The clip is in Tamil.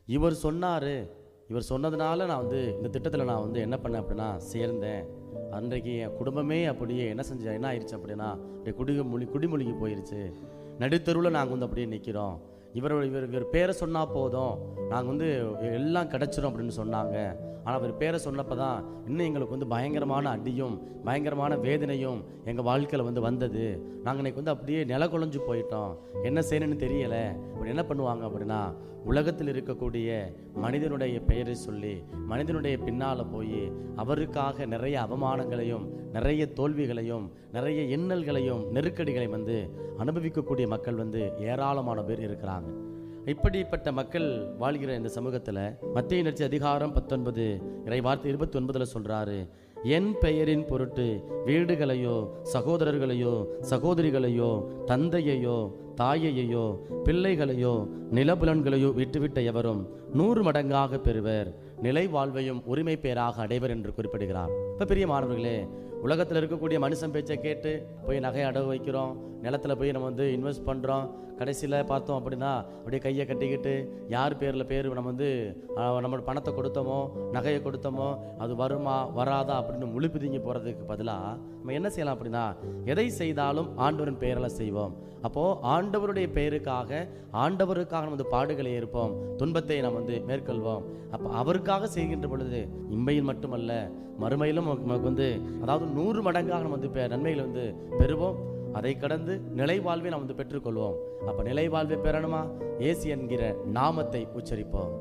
இவர் சொன்னார், இவர் சொன்னதுனால நான் வந்து இந்த திட்டத்தில் நான் வந்து என்ன பண்ணேன் அப்படின்னா சேர்ந்தேன். அன்றைக்கு என் குடும்பமே அப்படியே என்ன ஆயிடுச்சு அப்படின்னா அப்படியே குடிமொழிக்கு போயிடுச்சு. நடுத்தருவில் நாங்கள் வந்து அப்படியே நிற்கிறோம். இவர் பேரை சொன்னால் போதும், நாங்கள் வந்து எல்லாம் கிடச்சிரும் அப்படின்னு சொன்னாங்க. ஆனால் அவர் பேரை சொன்னப்போ தான் இன்னும் எங்களுக்கு வந்து பயங்கரமான அடியும் பயங்கரமான வேதனையும் எங்கள் வாழ்க்கையில் வந்து வந்தது. நாங்கள் இன்றைக்கி வந்து அப்படியே நில குழஞ்சு போயிட்டோம், என்ன செய்யணும்னு தெரியலை. அப்படி என்ன பண்ணுவாங்க அப்படின்னா உலகத்தில் இருக்கக்கூடிய மனிதனுடைய பெயரை சொல்லி மனிதனுடைய பின்னால் போய் அவருக்காக நிறைய அவமானங்களையும் நிறைய தோல்விகளையும் நிறைய இன்னல்களையும் நெருக்கடிகளையும் வந்து அனுபவிக்கக்கூடிய மக்கள் வந்து ஏராளமான பேர் இருக்கிறாங்க. இப்படிப்பட்ட மக்கள் வாழ்கிற இந்த சமூகத்தில் மத்தேயு நற்செய்தி அதிகாரம் 19 இறைவார்த்தை 29 சொல்றாரு, என் பெயரின் பொருட்டு வீடுகளையோ சகோதரர்களையோ சகோதரிகளையோ தந்தையையோ தாயையோ பிள்ளைகளையோ நிலபுலன்களையோ விட்டுவிட்ட எவரும் 100 மடங்காக பெறுவர், நிலை வாழ்வையும் உரிமை பேராக அடைவர் என்று குறிப்பிடுகிறார். இப்போ பெரிய மாணவர்களே, உலகத்தில் இருக்கக்கூடிய மனுஷன் பேச்சை கேட்டு போய் நகையை அடகு வைக்கிறோம், நிலத்தில் போய் நம்ம வந்து இன்வெஸ்ட் பண்ணுறோம். கடைசியில் பார்த்தோம் அப்படின்னா அப்படியே கையை கட்டிக்கிட்டு யார் பேர் நம்ம வந்து நம்மளோட பணத்தை கொடுத்தோமோ நகையை கொடுத்தோமோ அது வருமா வராதா அப்படின்னு முழுப்பிதிங்கி போகிறதுக்கு பதிலாக நம்ம என்ன செய்யலாம் அப்படின்னா எதை செய்தாலும் ஆண்டவரின் பெயரில் செய்வோம். அப்போது ஆண்டவருடைய பெயருக்காக ஆண்டவருக்காக நம்ம வந்து பாடுகளை ஏற்போம், துன்பத்தை நம்ம வந்து மேற்கொள்வோம். அப்போ அவருக்காக செய்கின்ற பொழுது இம்மையில் மட்டுமல்ல மறுமையிலும் நமக்கு வந்து அதாவது 100 மடங்காக நம்ம வந்து நன்மைகளை வந்து பெறுவோம். அதை கடந்து நிலை வாழ்வை நாம் வந்து பெற்றுக்கொள்வோம். அப்போ நிலை வாழ்வை பெறணுமா? இயேசு என்கிற நாமத்தை உச்சரிப்போம்.